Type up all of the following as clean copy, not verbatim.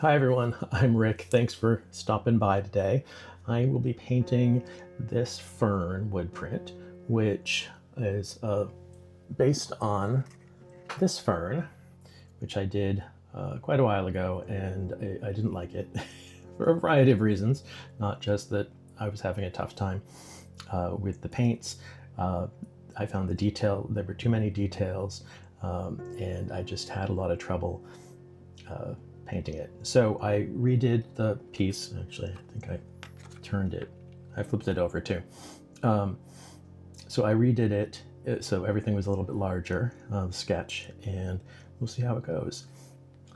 Hi everyone, I'm Rick. Thanks for stopping by today. I will be painting this fern wood print, which is based on this fern, which I did quite a while ago, and I didn't like it for a variety of reasons, not just that I was having a tough time with the paints. I found there were too many details, and I just had a lot of trouble painting it. So I redid the piece. Actually, I think I flipped it over too. So I redid it so everything was a little bit larger, the sketch, and we'll see how it goes.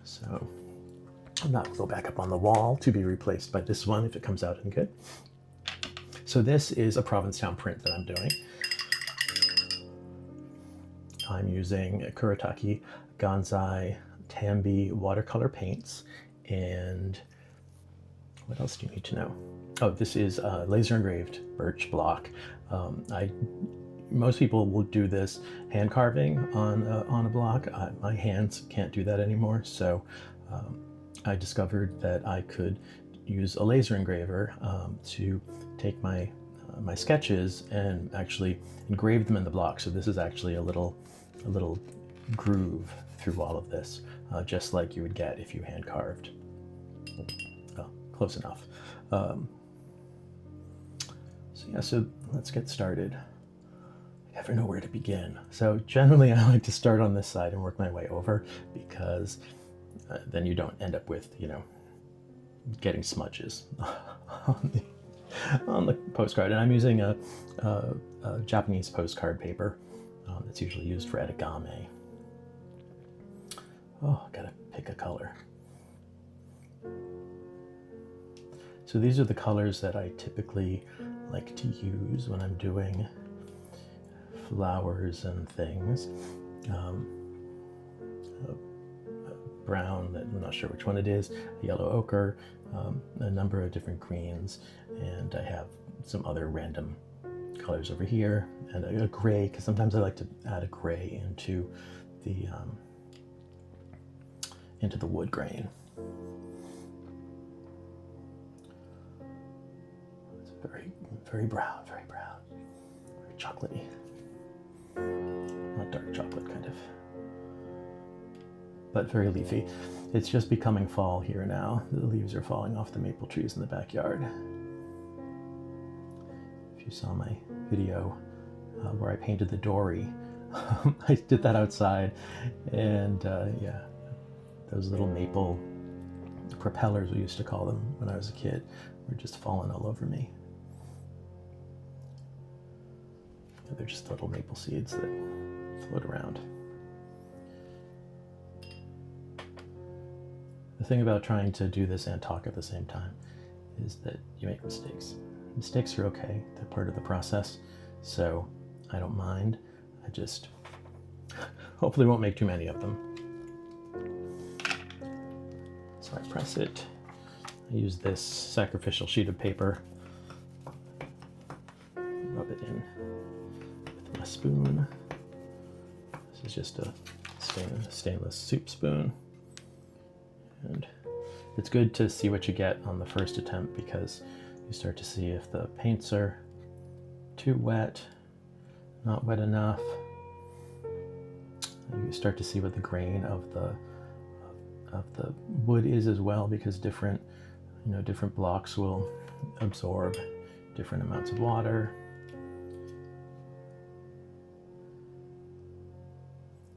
So that will go back up on the wall to be replaced by this one if it comes out any good. So this is a Provincetown print that I'm doing. I'm using Kuretake Gansai Tambai watercolor paints, and what else do you need to know? Oh, this is laser-engraved birch block. Most people will do this hand carving on a block. My hands can't do that anymore, so I discovered that I could use a laser engraver to take my sketches and actually engrave them in the block. So this is actually a little groove through all of this, just like you would get if you hand carved. Well, close enough. So let's get started. I never know where to begin. So generally I like to start on this side and work my way over, because then you don't end up with, getting smudges on the postcard. And I'm using a Japanese postcard paper that's usually used for origami. Oh, gotta pick a color. So these are the colors that I typically like to use when I'm doing flowers and things. Brown, I'm not sure which one it is, a yellow ochre, a number of different greens, and I have some other random colors over here, and a gray, because sometimes I like to add a gray into the wood grain. It's very brown, very chocolatey. Not dark chocolate, kind of, but very leafy. It's just becoming fall here now. The leaves are falling off the maple trees in the backyard. If you saw my video where I painted the dory, I did that outside, and yeah, those little maple propellers, we used to call them when I was a kid, were just falling all over me. They're just little maple seeds that float around. The thing about trying to do this and talk at the same time is that you make mistakes. Mistakes are okay, they're part of the process, so I don't mind. I just hopefully won't make too many of them. So I press it. I use this sacrificial sheet of paper, rub it in with my spoon. This is just a stainless soup spoon. And it's good to see what you get on the first attempt, because you start to see if the paints are too wet, not wet enough. You start to see what the grain of the wood is as well, because different blocks will absorb different amounts of water.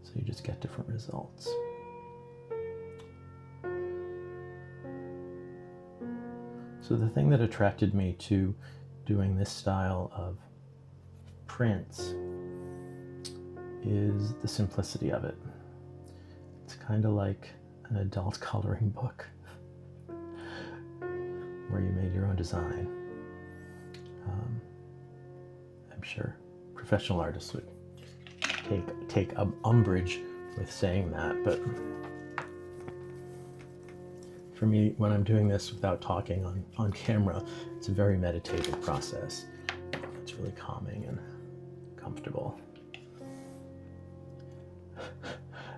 So you just get different results. So the thing that attracted me to doing this style of prints is the simplicity of it. It's kind of like an adult coloring book where you made your own design. I'm sure professional artists would take umbrage with saying that, but for me, when I'm doing this without talking on camera, it's a very meditative process. It's really calming and comfortable.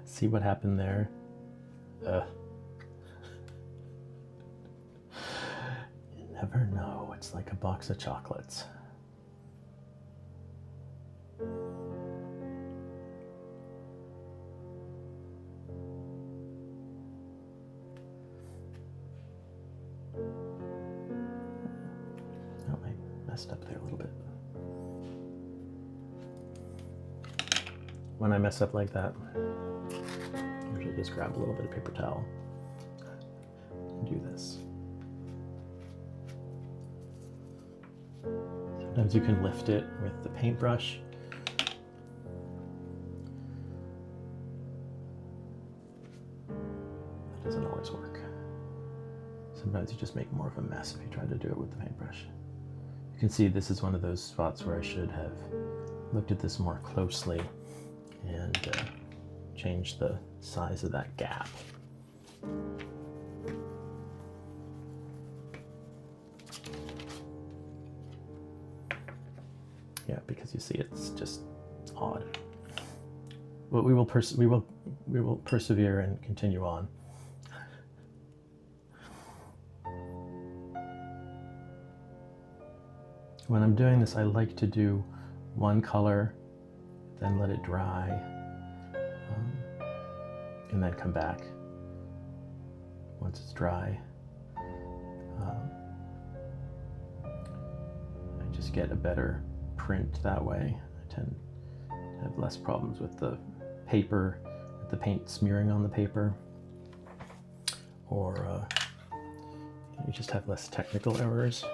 See what happened there? never know. It's like a box of chocolates. Oh, I messed up there a little bit. When I mess up like that, I usually just grab a little bit of paper towel and do this. Sometimes you can lift it with the paintbrush. That doesn't always work. Sometimes you just make more of a mess if you try to do it with the paintbrush. You can see this is one of those spots where I should have looked at this more closely and changed the size of that gap. Yeah, because you see it's just odd. But we will persevere and continue on. When I'm doing this, I like to do one color, then let it dry, and then come back once it's dry. I just get a better print that way. I tend to have less problems with the paper, with the paint smearing on the paper, or you just have less technical errors.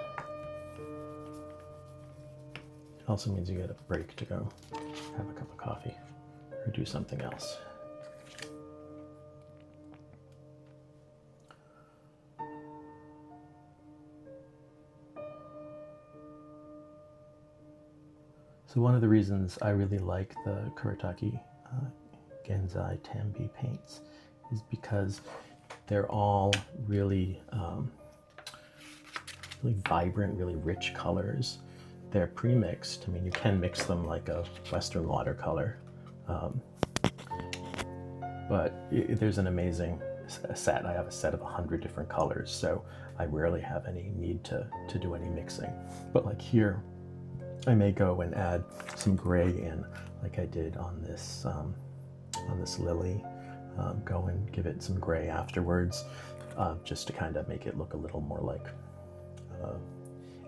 It also means you get a break to go have a cup of coffee or do something else. So one of the reasons I really like the Kuretake Gansai Tambai paints is because they're all really, really vibrant, really rich colors. They're pre-mixed. I mean, you can mix them like a Western watercolor, but there's an amazing set. I have a set of 100 different colors, so I rarely have any need to do any mixing. But like here, I may go and add some gray in, like I did on this lily. Go and give it some gray afterwards, just to kind of make it look a little more like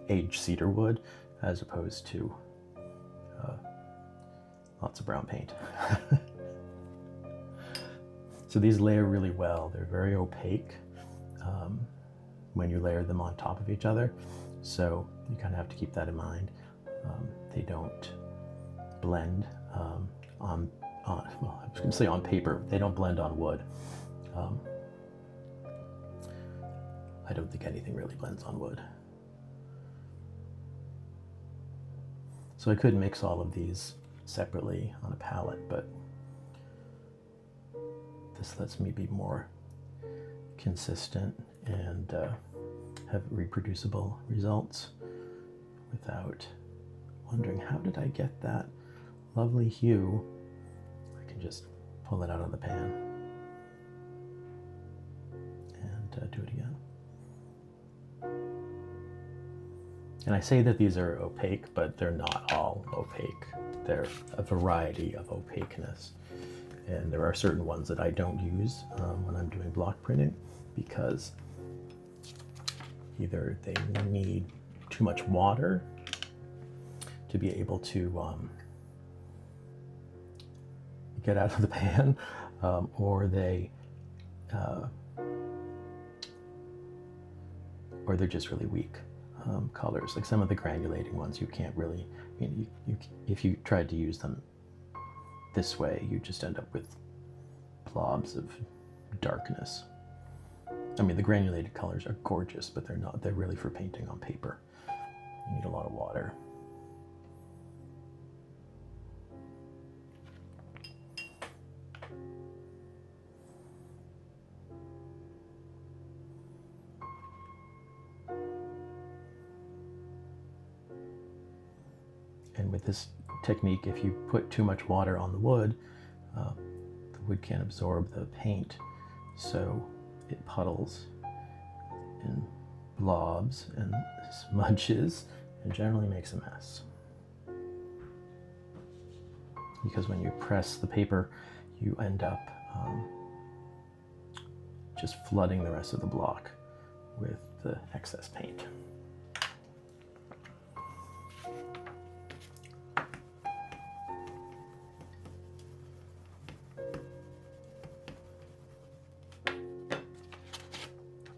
aged cedar wood, as opposed to lots of brown paint. So these layer really well. They're very opaque when you layer them on top of each other, so you kind of have to keep that in mind. They don't blend well, I was going to say on paper. They don't blend on wood. I don't think anything really blends on wood. So I could mix all of these separately on a palette, but this lets me be more consistent and have reproducible results without wondering, how did I get that lovely hue? I can just pull it out of the pan and do it again. And I say that these are opaque, but they're not all opaque. They're a variety of opaqueness. And there are certain ones that I don't use when I'm doing block printing, because either they need too much water to be able to get out of the pan, or they're just really weak colors. Like some of the granulating ones, you can't really, if you tried to use them this way, you just end up with blobs of darkness. I mean, the granulated colors are gorgeous, but they're really for painting on paper. You need a lot of water. And with this technique, if you put too much water on the wood can't absorb the paint, so it puddles in blobs and smudges and generally makes a mess. Because when you press the paper, you end up just flooding the rest of the block with the excess paint.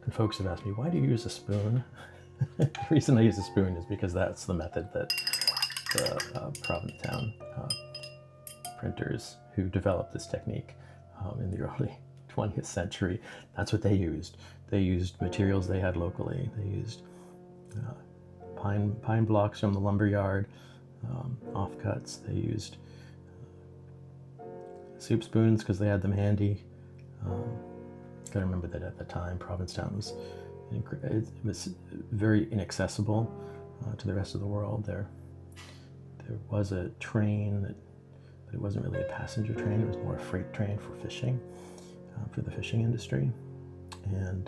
And folks have asked me, why do you use a spoon? The reason I use a spoon is because that's the method that the Provincetown printers who developed this technique in the early 20th century, that's what they used. They used materials they had locally. They used pine blocks from the lumber yard, offcuts. They used soup spoons because they had them handy. Gotta remember that at the time, Provincetown was very inaccessible to the rest of the world. There was a train but it wasn't really a passenger train. It was more a freight train for fishing, for the fishing industry. And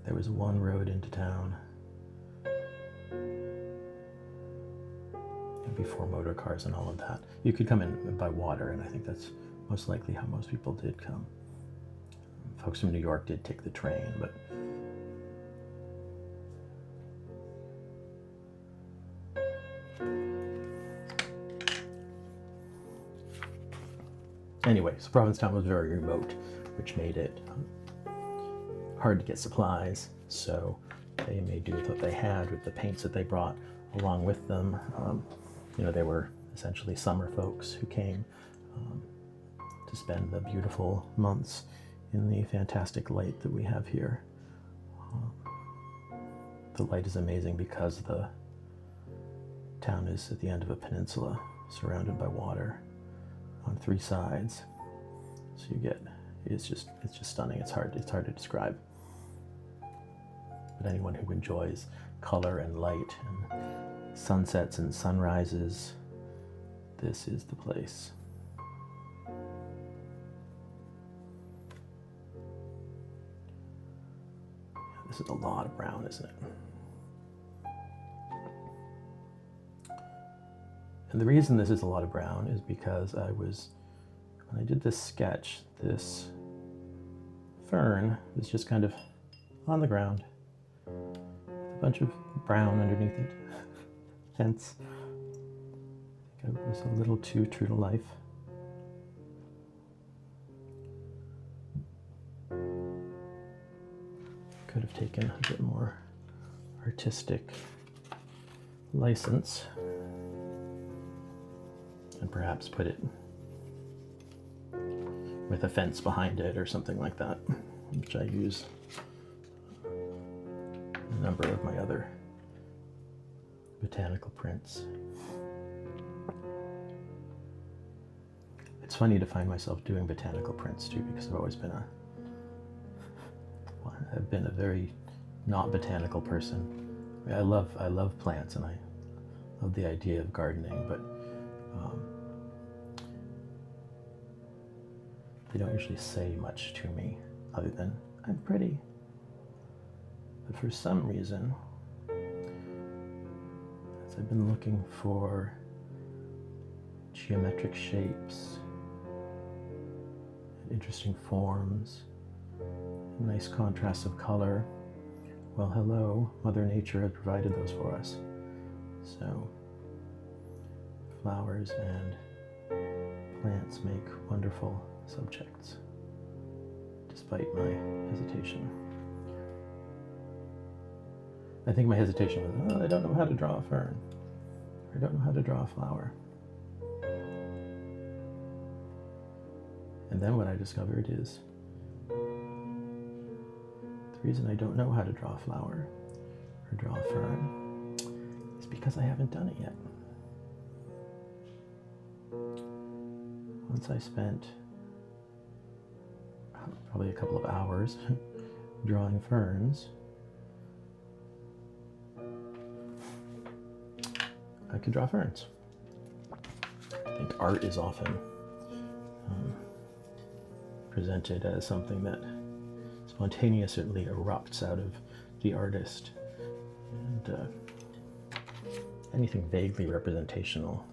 there was one road into town before motor cars and all of that. You could come in by water, and I think that's most likely how most people did come. Folks from New York did take the train, but anyway, so Provincetown was very remote, which made it hard to get supplies, so they made do with what they had with the paints that they brought along with them. They were essentially summer folks who came to spend the beautiful months in the fantastic light that we have here. The light is amazing because the town is at the end of a peninsula surrounded by water on three sides. So you get, it's just stunning. It's hard to describe. But anyone who enjoys color and light and sunsets and sunrises, this is the place. This is a lot of brown, isn't it? And the reason this is a lot of brown is because when I did this sketch, this fern was just kind of on the ground with a bunch of brown underneath it. Hence, I think I was a little too true to life. Could have taken a bit more artistic license and perhaps put it with a fence behind it or something like that, which I use in a number of my other botanical prints. It's funny to find myself doing botanical prints too, because I've been a very not botanical person. I love plants and I love the idea of gardening, but they don't usually say much to me other than I'm pretty. But for some reason, as I've been looking for geometric shapes, and interesting forms, nice contrasts of color, well, hello, Mother Nature has provided those for us. So flowers and plants make wonderful subjects, despite my hesitation. I think my hesitation was, I don't know how to draw a fern. I don't know how to draw a flower. And then what I discovered is the reason I don't know how to draw a flower or draw a fern is because I haven't done it yet. Once I spent probably a couple of hours drawing ferns, I could draw ferns. I think art is often presented as something that is spontaneously erupts out of the artist. And anything vaguely representational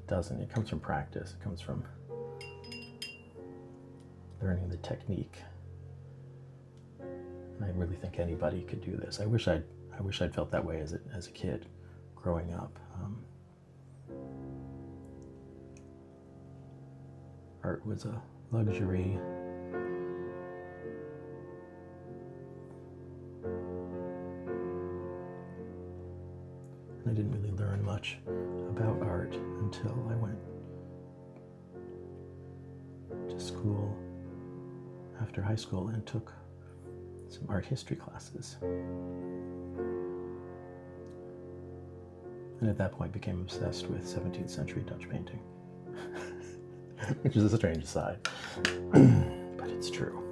doesn't. It comes from practice. It comes from learning the technique. And I really think anybody could do this. I wish I'd felt that way as a kid growing up. Art was a luxury. And I didn't really learn much about art until I went to school after high school and took some art history classes. And at that point became obsessed with 17th century Dutch painting, which is a strange aside, but it's true.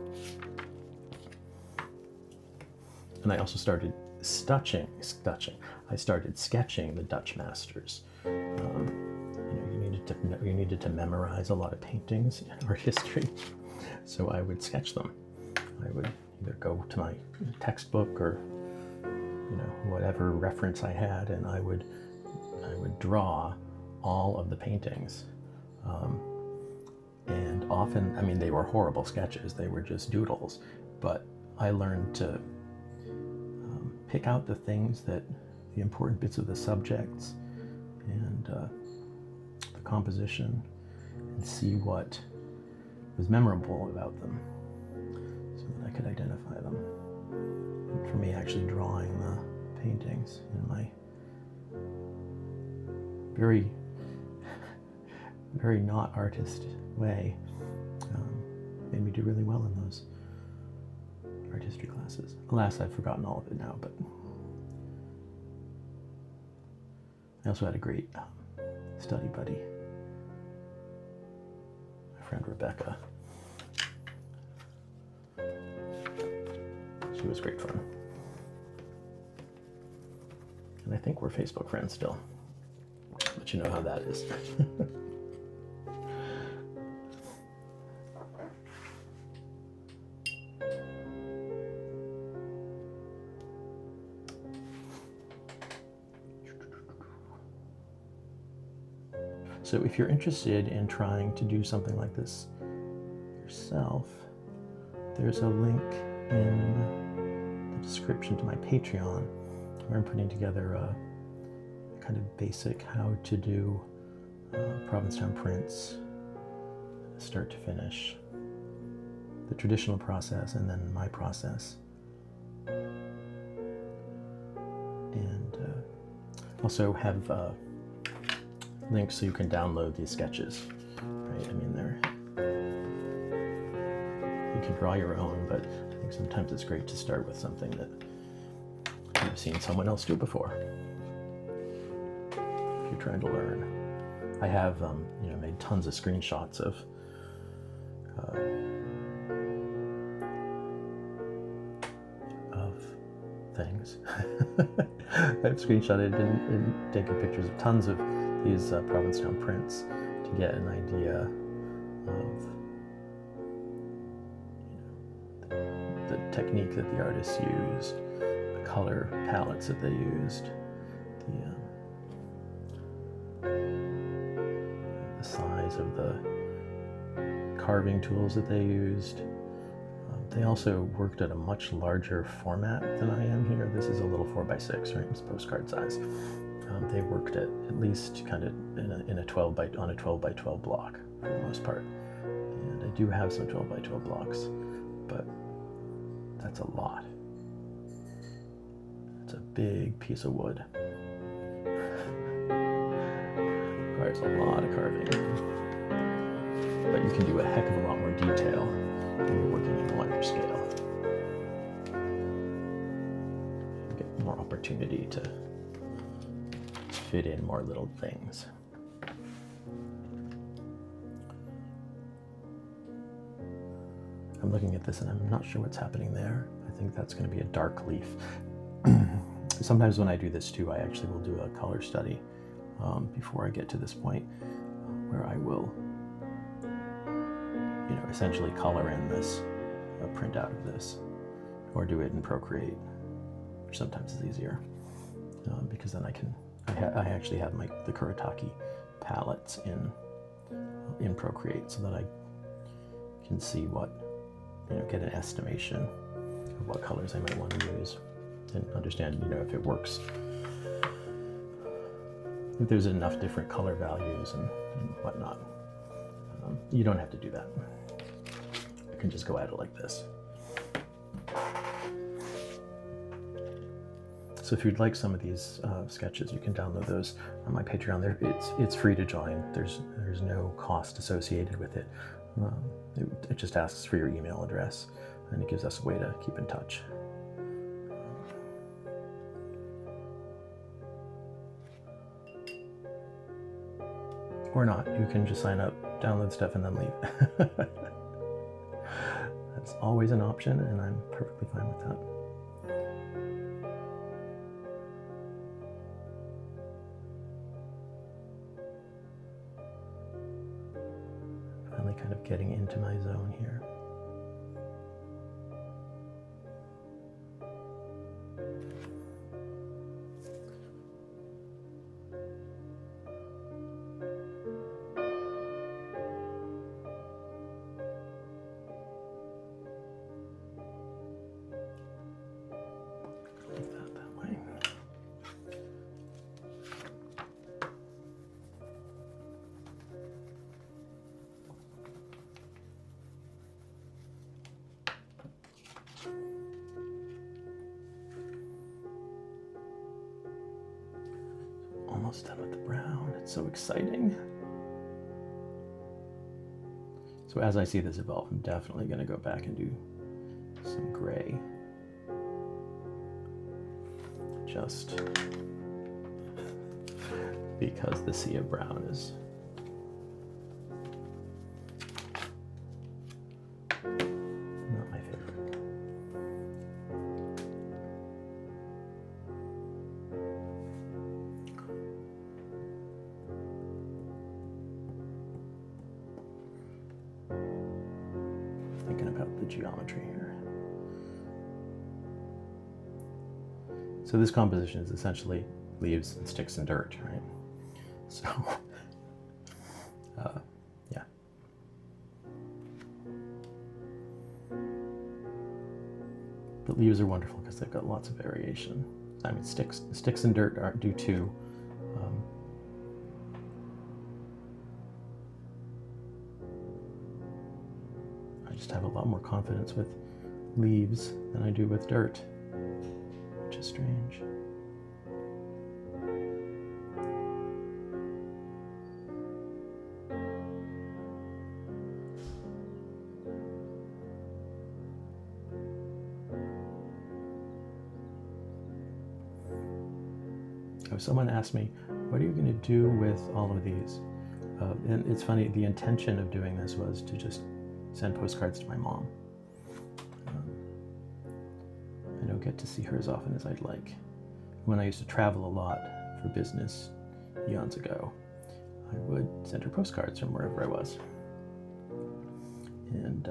And I also started I started sketching the Dutch masters. You needed to memorize a lot of paintings in art history, so I would sketch them. I would either go to my textbook or whatever reference I had, and I would draw all of the paintings. And often, I mean, they were horrible sketches. They were just doodles, but I learned to pick out the important bits of the subjects and the composition, and see what was memorable about them so that I could identify them. And for me, actually drawing the paintings in my very, very not artist way made me do really well in those art history classes. Alas, I've forgotten all of it now, but I also had a great study buddy, my friend Rebecca. She was great fun. And I think we're Facebook friends still, but you know how that is. So if you're interested in trying to do something like this yourself, there's a link in the description to my Patreon where I'm putting together a kind of basic how to do Provincetown prints, start to finish, the traditional process, and then my process. And also have links so you can download these sketches, right? I mean, you can draw your own, but I think sometimes it's great to start with something that you've seen someone else do before if you're trying to learn. I have made tons of screenshots of things. I've screenshotted and taken pictures of tons of these Provincetown prints to get an idea of the technique that the artists used, the color palettes that they used, the size of the carving tools that they used. They also worked at a much larger format than I am here. This is a little 4x6, right? It's postcard size. They worked at least kind of on a 12 by 12 block for the most part. And I do have some 12 by 12 blocks, but that's a lot. It's a big piece of wood. Requires a lot of carving. But you can do a heck of a lot more detail when you're working in a larger scale. You get more opportunity to fit in more little things. I'm looking at this and I'm not sure what's happening there. I think that's going to be a dark leaf. Sometimes when I do this too, I actually will do a color study before I get to this point where I will essentially color in this, print out of this. or do it in Procreate, which sometimes is easier, because then I actually have the Kuretake palettes in Procreate, so that I can see get an estimation of what colors I might want to use, and understand, if it works, if there's enough different color values and whatnot. You don't have to do that. I can just go at it like this. So if you'd like some of these sketches, you can download those on my Patreon. It's free to join. There's no cost associated with it. It just asks for your email address, and it gives us a way to keep in touch. Or not. You can just sign up, download stuff, and then leave. That's always an option, and I'm perfectly fine with that. Finally kind of getting into my zone here. Almost done with the brown. It's so exciting. So as I see this evolve, I'm definitely going to go back and do some gray. Just because the sea of brown is not my favorite. Thinking about the geometry here. So this composition is essentially leaves and sticks and dirt, right? So, yeah. But leaves are wonderful because they've got lots of variation. I mean, sticks and dirt do too. I just have a lot more confidence with leaves than I do with dirt, which is strange. Someone asked me, what are you going to do with all of these? And it's funny, the intention of doing this was to just send postcards to my mom. I don't get to see her as often as I'd like. When I used to travel a lot for business eons ago, I would send her postcards from wherever I was. And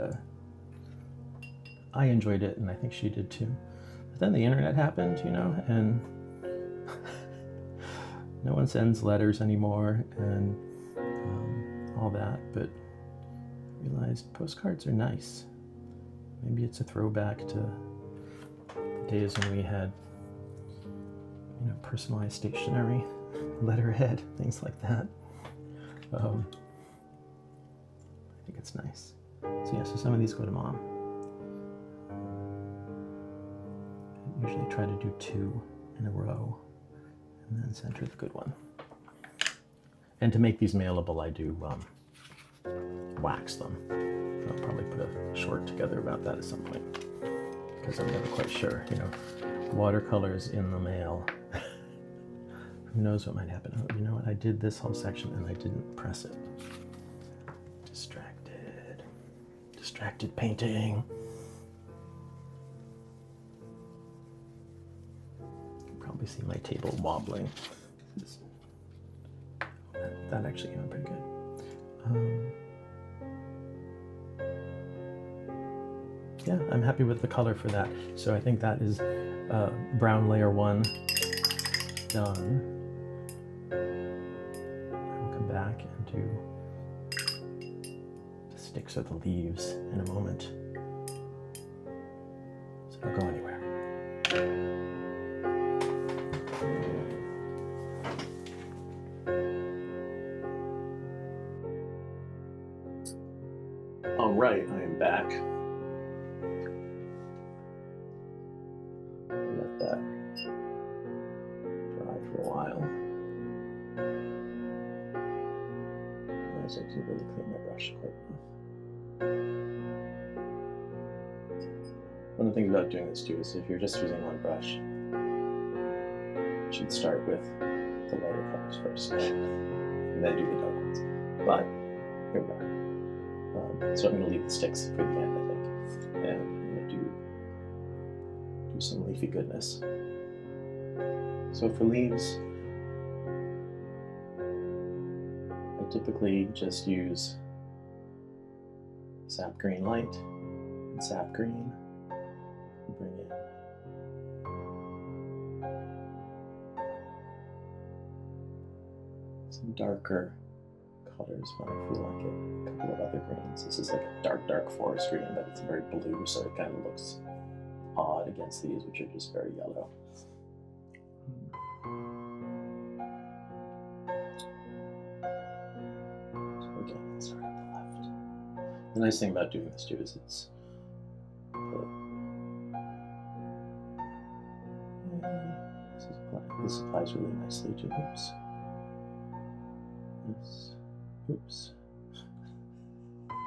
I enjoyed it, and I think she did too. But then the internet happened, and no one sends letters anymore and all that, but I realized postcards are nice. Maybe it's a throwback to the days when we had, personalized stationery, letterhead, things like that. I think it's nice. So yeah, so some of these go to Mom. I usually try to do 2 in a row, and then center the good one. And to make these mailable, I do wax them. I'll probably put a short together about that at some point, because I'm never quite sure, watercolors in the mail. Who knows what might happen? Oh, you know what? I did this whole section and I didn't press it. Distracted painting. Probably see my table wobbling. That actually came out pretty good. yeah, I'm happy with the color for that. So I think that is brown layer 1 done. I'll come back and do the sticks or the leaves in a moment. So don't go anywhere. All right, I am back. Let that dry for a while. Otherwise, I can really clean my brush quite enough. One of the things about doing this too is if you're just using one brush, you should start with the lighter colors first, and then do the dark ones. But here we are. So I'm going to leave the sticks for the end, I think, and I'm going to do some leafy goodness. So for leaves, I typically just use sap green light and sap green. Bring in some darker colors when I feel like it. A couple of other greens. This is like a dark forest green, but it's very blue, so it kind of looks odd against these, which are just very yellow. So again, let's start at the left. The nice thing about doing this too is this applies really nicely to oops. This. Oops.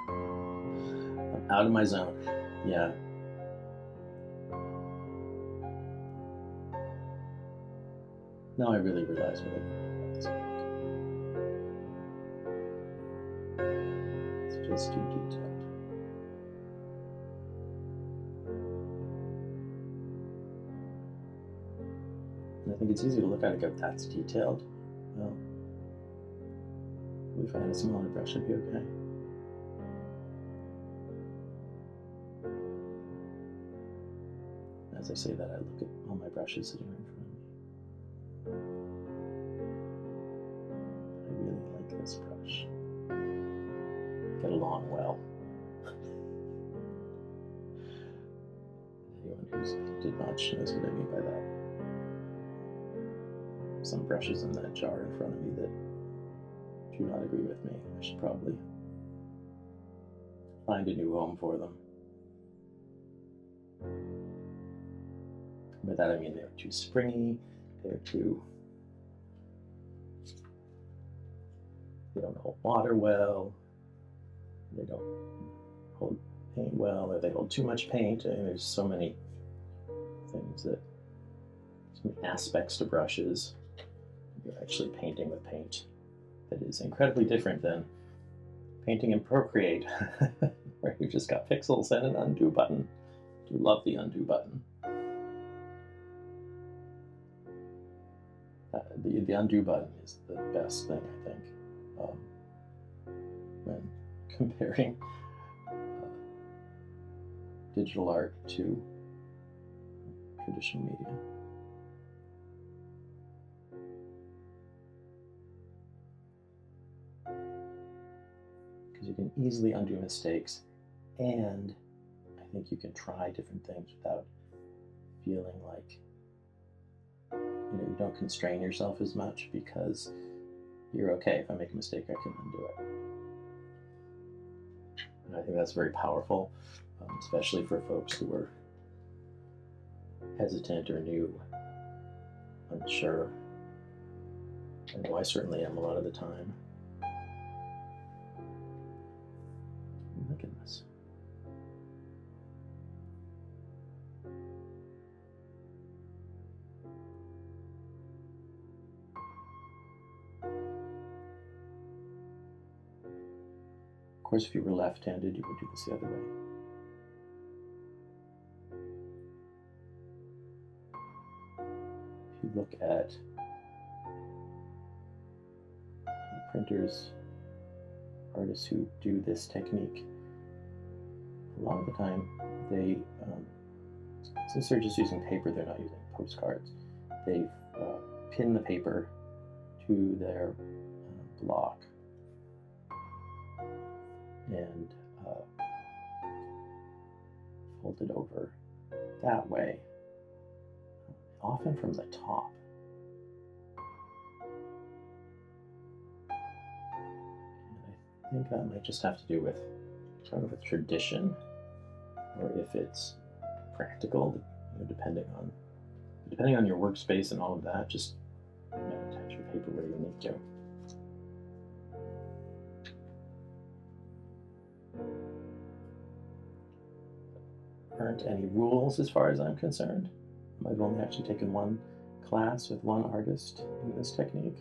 I'm out of my zone. Yeah. Now I really realize what I mean about this book. It's just too detailed. And I think it's easy to look at it and go, that's detailed. Well, if I had a smaller brush, it'd be okay. As I say that, I look at all my brushes sitting right in front of me. I really like this brush. Get along well. Anyone who's painted much knows what I mean by that. Some brushes in that jar in front of me that do not agree with me. I should probably find a new home for them. By that I mean they're too springy, they don't hold water well, they don't hold paint well, or they hold too much paint. And there's so many things so many aspects to brushes. You're actually painting with paint that is incredibly different than painting in Procreate, where you've just got pixels and an undo button. I do love the undo button. The undo button is the best thing, I think, when comparing digital art to traditional media. Because you can easily undo mistakes, and I think you can try different things without feeling like you don't constrain yourself as much, because you're okay. If I make a mistake, I can undo it. And I think that's very powerful, especially for folks who are hesitant or new, unsure. I know I certainly am a lot of the time. Look at this. Of course, if you were left-handed, you would do this the other way. If you look at printers, artists who do this technique, a a lot of the time they, since they're just using paper, they're not using postcards. They've pinned the paper to their block and fold it over that way, often from the top. And I think that might just have to do with, I don't know if it's tradition or if it's practical, depending on your workspace and all of that. Just attach your paper where you need to. There aren't any rules as far as I'm concerned. I've only actually taken one class with one artist in this technique,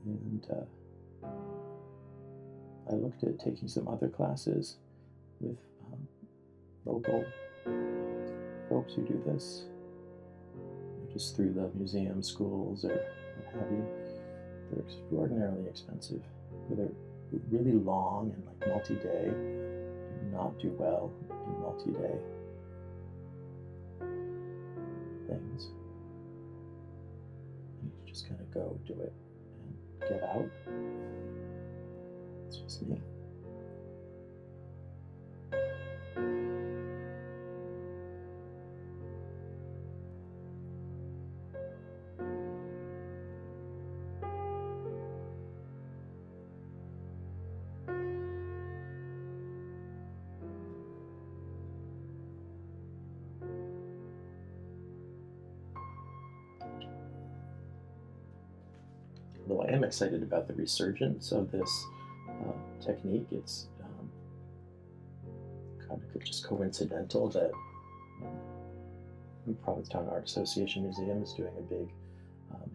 and I looked at taking some other classes with local folks who do this, just through the museum, schools, or what have you. They're extraordinarily expensive. They're really long and like multi-day. Do not do well in multi-day things. You need to just kind of go do it and get out. It's just me. Although I am excited about the resurgence of this technique, it's kind of just coincidental that Provincetown Art Association Museum is doing a big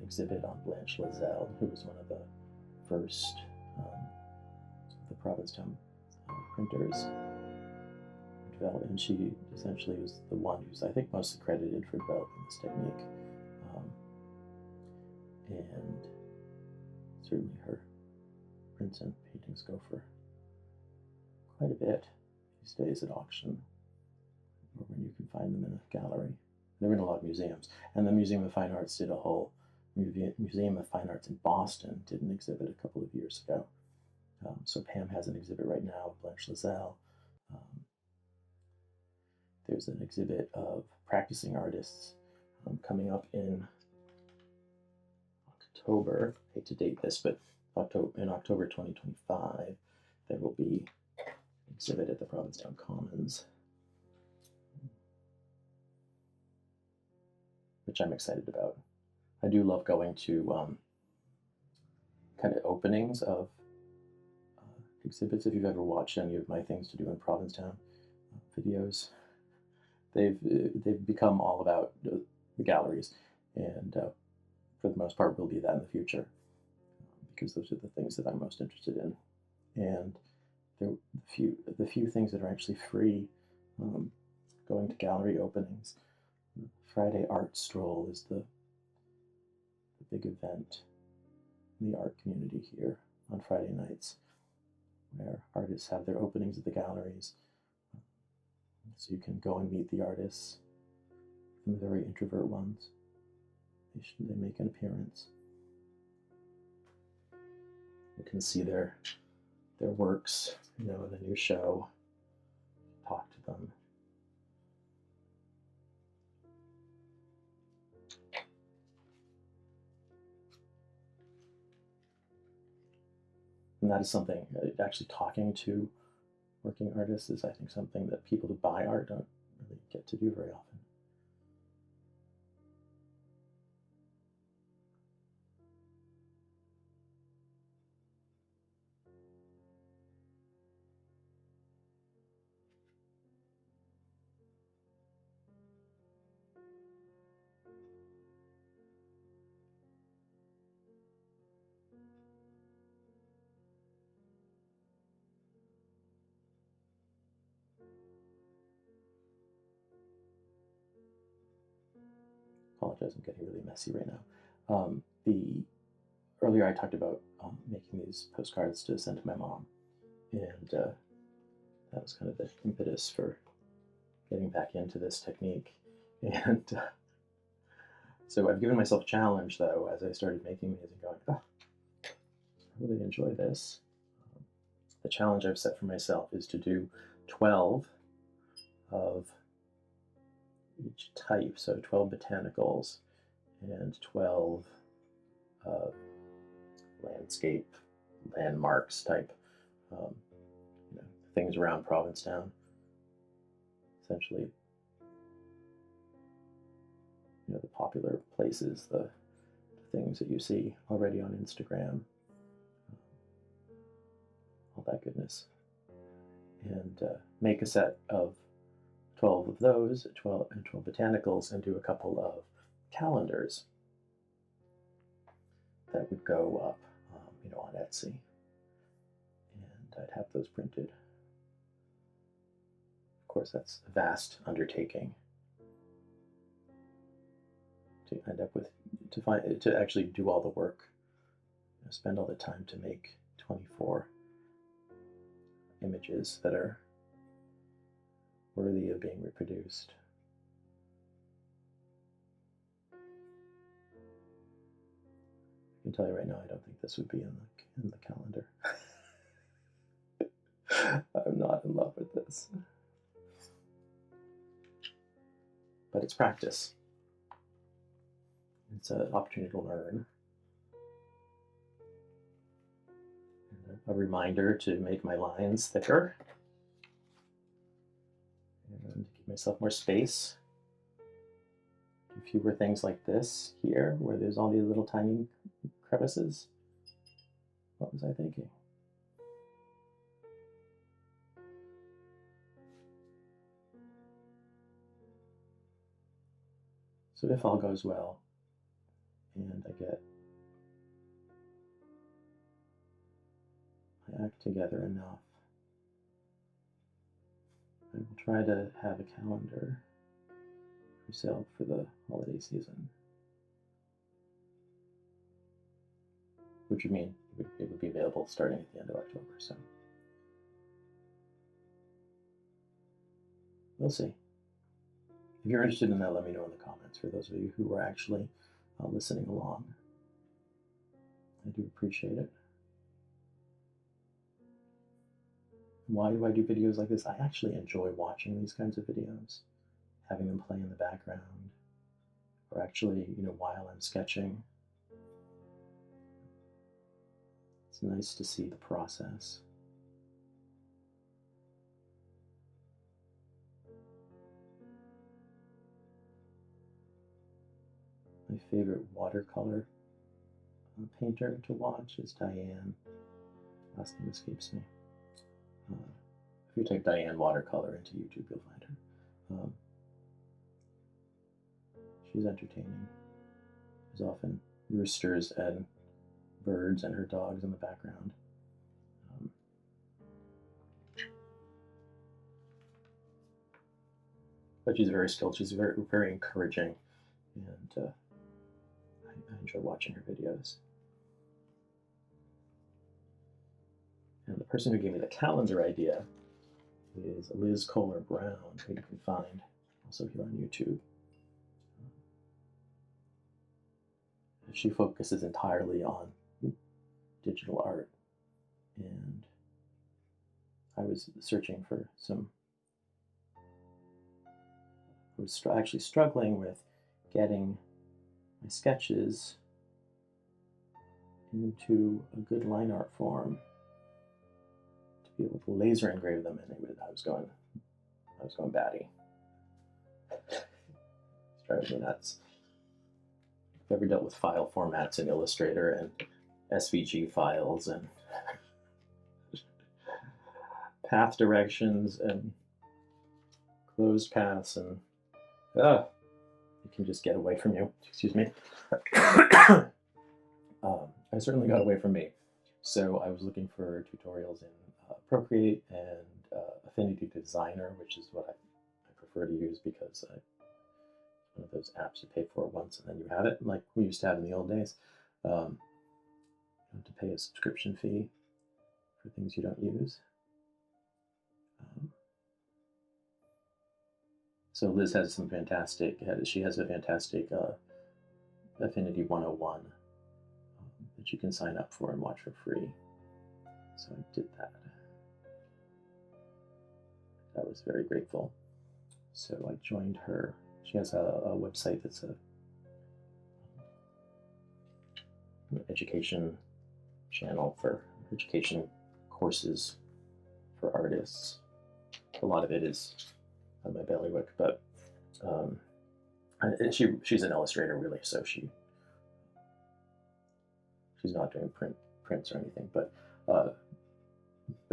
exhibit on Blanche Lazelle, who was one of the first of the Provincetown printers. And she essentially was the one who's, I think, most credited for developing this technique. And certainly her prints and paintings go for quite a bit these days at auction, or when you can find them in a gallery. They're in a lot of museums. And the Museum of Fine Arts did a whole, Museum of Fine Arts in Boston did an exhibit a couple of years ago. So Pam has an exhibit right now of Blanche Lazelle. There's an exhibit of practicing artists coming up in October. I hate to date this, but in October 2025, there will be an exhibit at the Provincetown Commons, which I'm excited about. I do love going to kind of openings of exhibits. If you've ever watched any of my things to do in Provincetown videos, they've become all about the galleries, and for the most part will be that in the future, because those are the things that I'm most interested in. And the few things that are actually free, going to gallery openings. Friday Art Stroll is the big event in the art community here on Friday nights, where artists have their openings at the galleries. So you can go and meet the artists, even the very introvert ones. They make an appearance. You can see their works, the new show, talk to them. And that is something, actually talking to working artists is, I think, something that people who buy art don't really get to do very often. Apologize, I'm getting really messy right now. Earlier I talked about making these postcards to send to my mom, and that was kind of the impetus for getting back into this technique. And so I've given myself a challenge, though, as I started making these and going, oh, I really enjoy this. The challenge I've set for myself is to do 12 of each type, so 12 botanicals and 12 landscape landmarks type, things around Provincetown. Essentially, the popular places, the things that you see already on Instagram, all that goodness. And make a set of 12 of those, 12 botanicals, and do a couple of calendars that would go up, on Etsy. And I'd have those printed. Of course, that's a vast undertaking to end up with, to actually do all the work, spend all the time to make 24 images that are worthy of being reproduced. I can tell you right now, I don't think this would be in the calendar. I'm not in love with this. But it's practice. It's an opportunity to learn. And a reminder to make my lines thicker. And give myself more space. Do fewer things like this here, where there's all these little tiny crevices. What was I thinking? So if all goes well, and I get my act together enough, I will try to have a calendar for sale for the holiday season. Which would mean it would be available starting at the end of October, so we'll see. If you're interested in that, let me know in the comments, for those of you who are actually listening along. I do appreciate it. Why do I do videos like this? I actually enjoy watching these kinds of videos, having them play in the background, or actually, while I'm sketching. It's nice to see the process. My favorite watercolor painter to watch is Diane. Last name escapes me. If you type Diane Watercolor into YouTube, you'll find her. She's entertaining. There's often roosters and birds and her dogs in the background. But she's very skilled. She's very, very encouraging, and I enjoy watching her videos. And the person who gave me the calendar idea is Liz Kohler Brown, who you can find also here on YouTube. She focuses entirely on digital art, and I was searching for some. I was actually struggling with getting my sketches into a good line art form to be able to laser engrave them, and I was going batty. It's driving me nuts. I've ever dealt with file formats in Illustrator and SVG files and path directions and closed paths, and it can just get away from you. Excuse me. I certainly got away from me. So I was looking for tutorials in Procreate and Affinity Designer, which is what I prefer to use, because it's one of those apps you pay for once and then you have it, like we used to have in the old days. You have to pay a subscription fee for things you don't use. So Liz has some fantastic, she has a fantastic Affinity 101 that you can sign up for and watch for free. So I did that. I was very grateful. So I joined her. She has a website that's an education channel for education courses for artists. A lot of it is on my bailiwick, but she's an illustrator really, so she's not doing prints or anything, but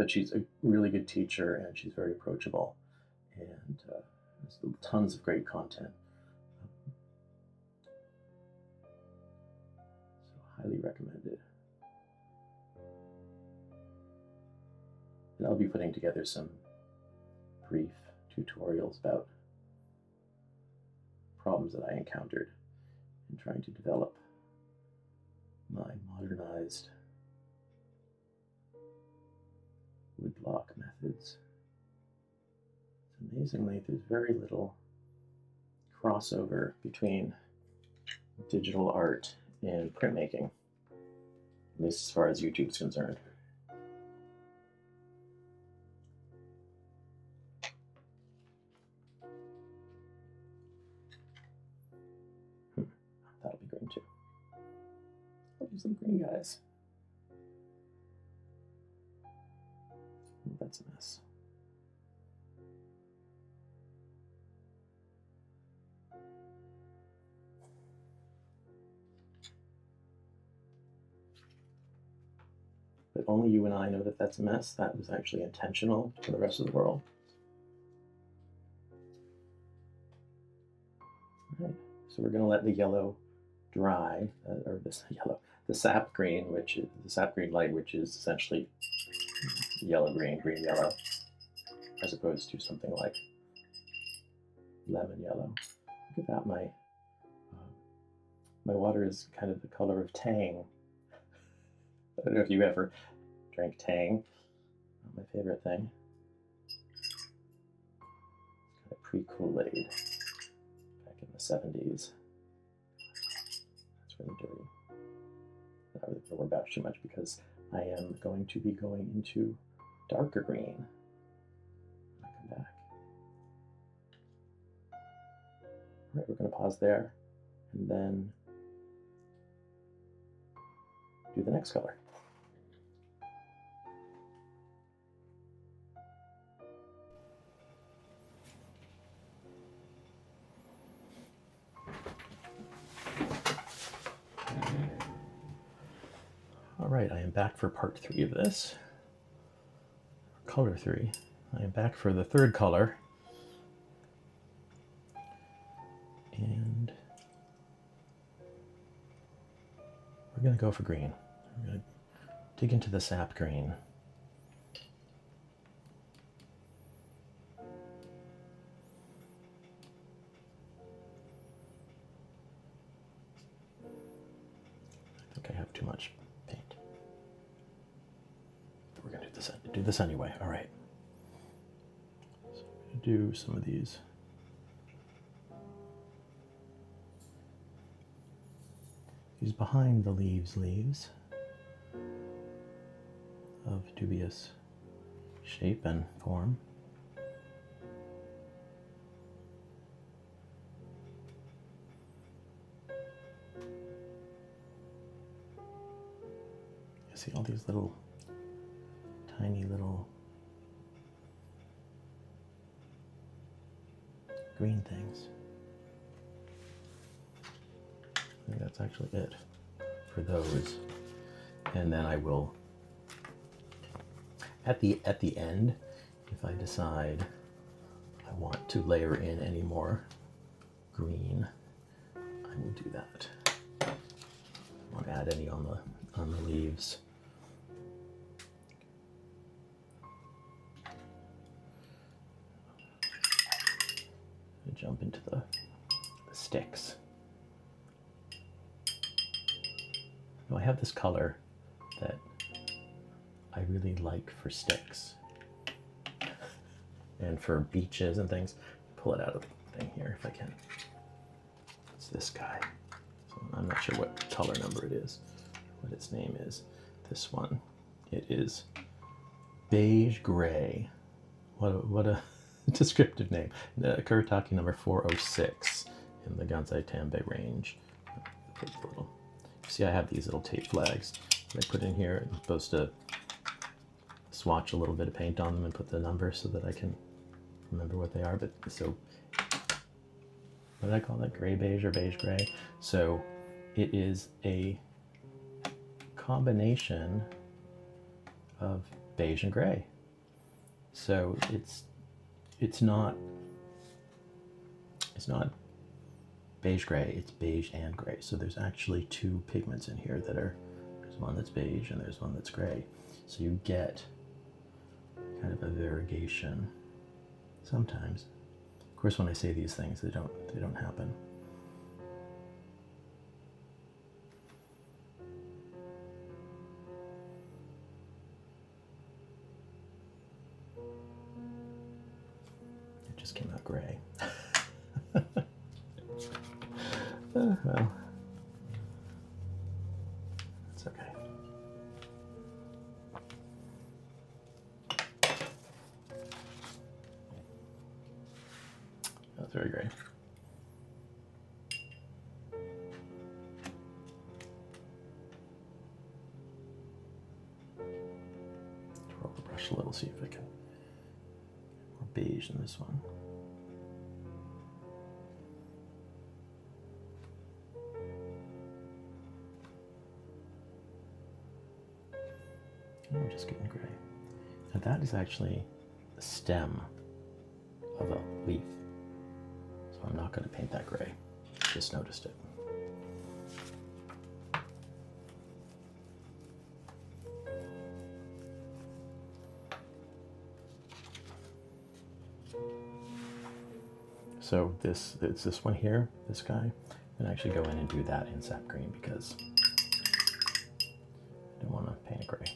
she's a really good teacher and she's very approachable, and there's tons of great content. So highly recommended. And I'll be putting together some brief tutorials about problems that I encountered in trying to develop my modernized woodblock methods. Amazingly, there's very little crossover between digital art and printmaking, at least as far as YouTube's concerned. That'll be green too. I'll use some green guys. That's a mess. But only you and I know that that's a mess. That was actually intentional for the rest of the world. All right, so we're going to let the yellow dry, or the sap green, which is the sap green light, which is essentially yellow green, green yellow, as opposed to something like lemon yellow. Look at that, my water is kind of the color of Tang. I don't know if you ever drank Tang. Not my favorite thing. It's kind of pre-Kool-Aid back in the 70s. That's really dirty. I'm not really going to worry about too much because I am going to be going into darker green when I come back. All right, we're going to pause there and then do the next color. All right, I am back for part 3 of this. Color 3. I am back for the third color. And we're going to go for green. We're going to dig into the sap green. I think I have too much paint. We're going to do this anyway. All right. So I'm going to do some of these. These behind the leaves of dubious shape and form. You see all these little, tiny little green things. I think that's actually it for those. And then I will, at the end, if I decide I want to layer in any more green, I will do that. I won't add any on the leaves. I jump into the sticks. Now I have this color that I really like for sticks. and for beaches and things. Pull it out of the thing here if I can. It's this guy. So I'm not sure what color number it is, what its name is. This one, it is beige gray. What a descriptive name. Kuretake number 406 in the Gansai Tambai range. See, I have these little tape flags that I put in here. I'm supposed to swatch a little bit of paint on them and put the number so that I can remember what they are. But so, what did I call that? Gray beige or beige gray? So it is a combination of beige and gray. So it's not beige gray, it's beige and gray. So there's actually two pigments in here that are, there's one that's beige and there's one that's gray. So you get kind of a variegation sometimes. Of course, when I say these things, they don't happen. It just came out gray. Well, it's okay. That's very gray. Twirl the brush a little, see if I can get more beige in this one. I'm just getting gray. Now that is actually the stem of a leaf. So I'm not going to paint that gray. Just noticed it. So it's this one here, this guy. I'm going to actually go in and do that in sap green because I don't want to paint it gray.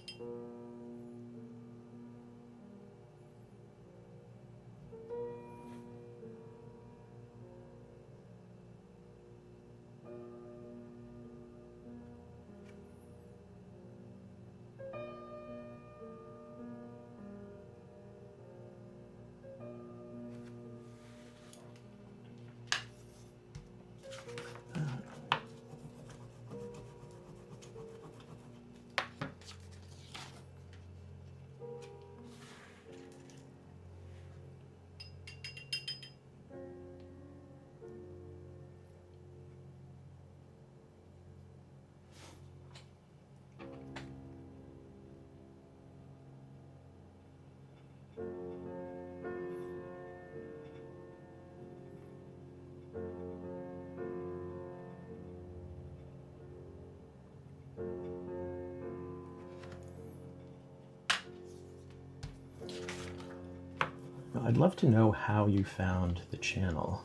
I'd love to know how you found the channel,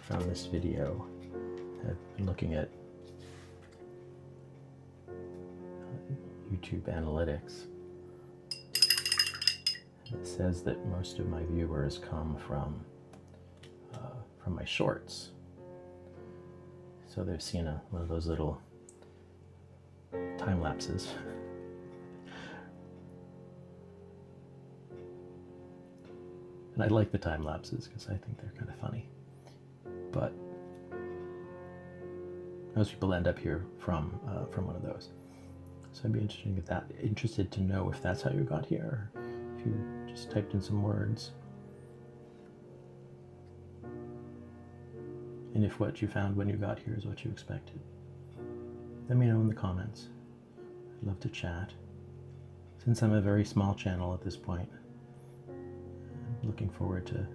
found this video. I've been looking at YouTube analytics. It says that most of my viewers come from my shorts. So they've seen one of those little time lapses. And I like the time lapses because I think they're kind of funny. But most people end up here from one of those. So I'd be interested to know if that's how you got here, or if you just typed in some words. And if what you found when you got here is what you expected. Let me know in the comments. I'd love to chat. Since I'm a very small channel at this point, looking forward to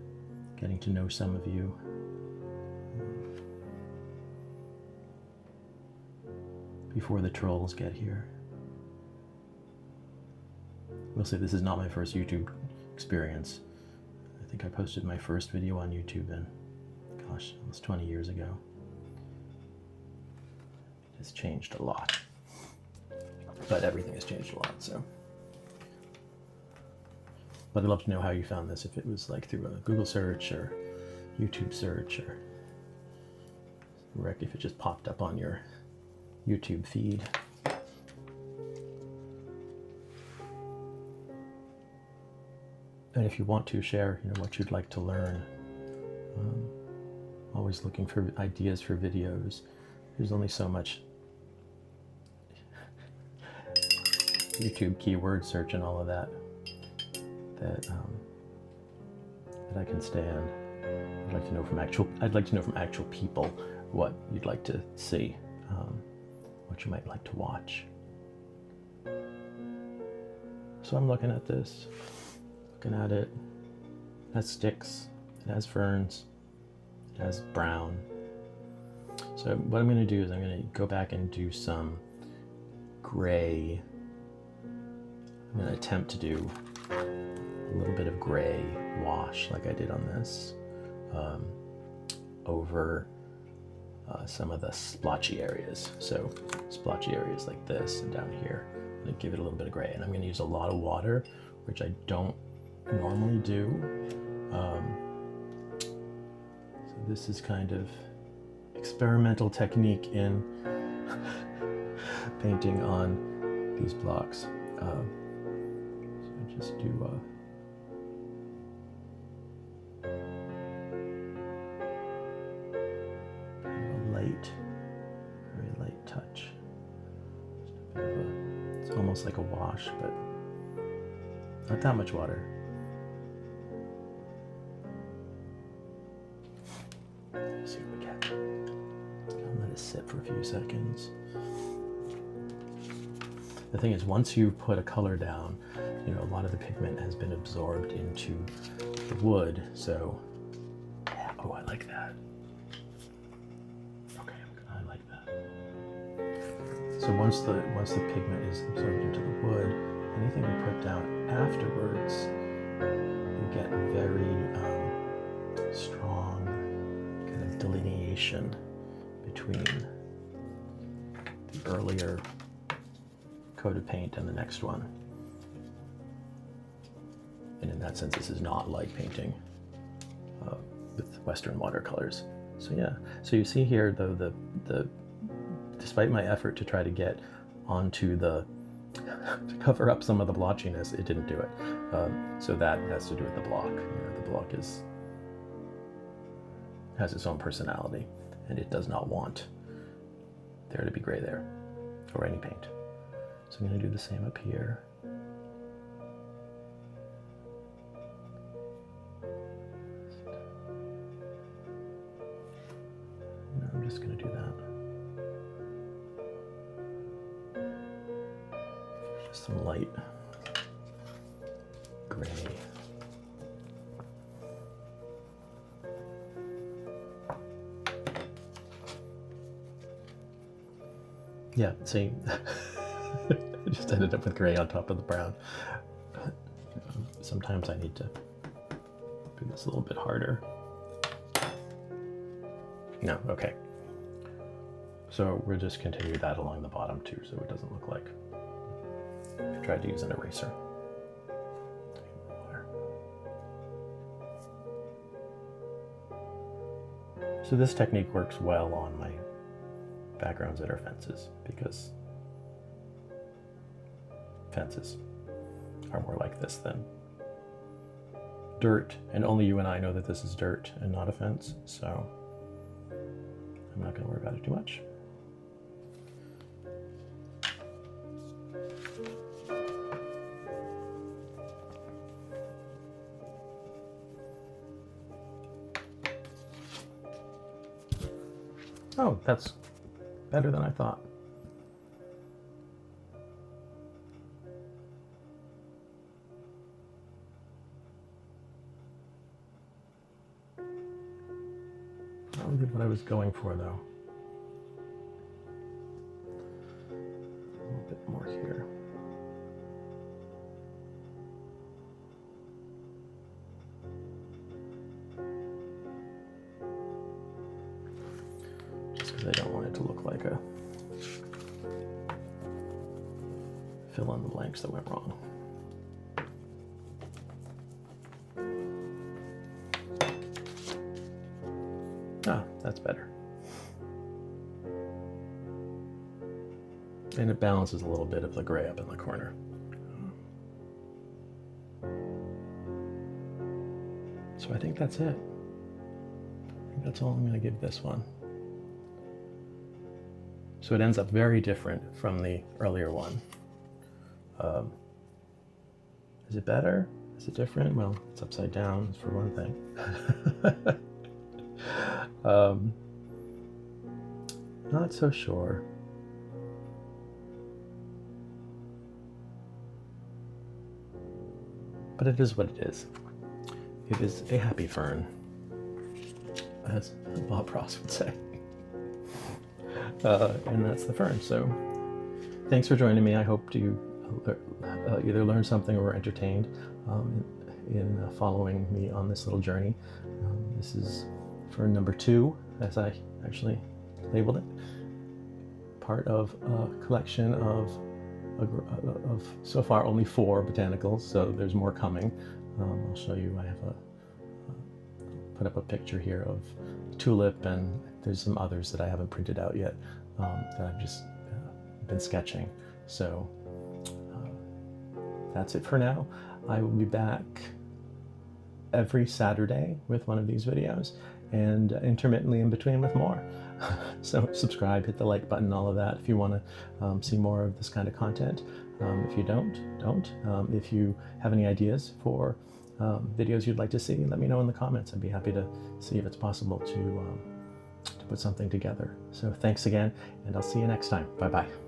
getting to know some of you. Before the trolls get here. We'll say this is not my first YouTube experience. I think I posted my first video on YouTube in, gosh, almost 20 years ago. It has changed a lot. But everything has changed a lot, so. But I'd love to know how you found this, if it was like through a Google search or YouTube search, or Rick, if it just popped up on your YouTube feed. And if you want to share, what you'd like to learn. Always looking for ideas for videos. There's only so much YouTube keyword search and all of that that I can stand. I'd like to know from actual people what you'd like to see, what you might like to watch. So I'm looking at this, looking at it. It has sticks, it has ferns, it has brown. So what I'm going to do is I'm going to go back and do some gray. I'm going to attempt to do a little bit of gray wash like I did on this over some of the splotchy areas. So splotchy areas like this and down here, I'm going to give it a little bit of gray, and I'm going to use a lot of water, which I don't normally do. So this is kind of experimental technique in painting on these blocks. So just do very light touch. Just a bit of it's almost like a wash, but not that much water. Let's see what we get. I'll let it sit for a few seconds. The thing is, once you put a color down, a lot of the pigment has been absorbed into the wood. So, yeah, oh, I like that. Okay, I like that. So once the pigment is absorbed into the wood, anything you put down afterwards, you get very strong kind of delineation between the earlier coat of paint and the next one. And in that sense, this is not like painting with Western watercolors. So yeah, so you see here though, the despite my effort to try to get onto to cover up some of the blotchiness, it didn't do it. So that has to do with the block. The block has its own personality, and it does not want there to be gray there, or any paint. So I'm going to do the same up here. And I'm just going to do that. Just some light gray. Yeah, see. I just ended up with gray on top of the brown. Sometimes I need to do this a little bit harder. No, okay. So we'll just continue that along the bottom too, so it doesn't look like I tried to use an eraser. So this technique works well on my backgrounds that are fences, because fences are more like this than dirt, and only you and I know that this is dirt and not a fence, so I'm not going to worry about it too much. Oh, that's better than I thought. Not really what I was going for, though. A little bit more here. Just because I don't want it to look like a fill in the blanks that went wrong. That's better. And it balances a little bit of the gray up in the corner. So I think that's it. I think that's all I'm going to give this one. So it ends up very different from the earlier one. Is it better? Is it different? Well, it's upside down for one thing. Not so sure. But it is what it is. It is a happy fern, as Bob Ross would say. And that's the fern. So thanks for joining me. I hope you either learned something or were entertained in following me on this little journey. This is fern number 2, as I actually labeled it, part of a collection of so far only 4 botanicals, so there's more coming. I'll show you. I have put up a picture here of tulip, and there's some others that I haven't printed out yet that I've just been sketching. So that's it for now. I will be back every Saturday with one of these videos, and intermittently in between with more. So subscribe, hit the like button, all of that if you want to see more of this kind of content. If you don't. If you have any ideas for videos you'd like to see, let me know in the comments. I'd be happy to see if it's possible to put something together. So thanks again, and I'll see you next time. Bye-bye.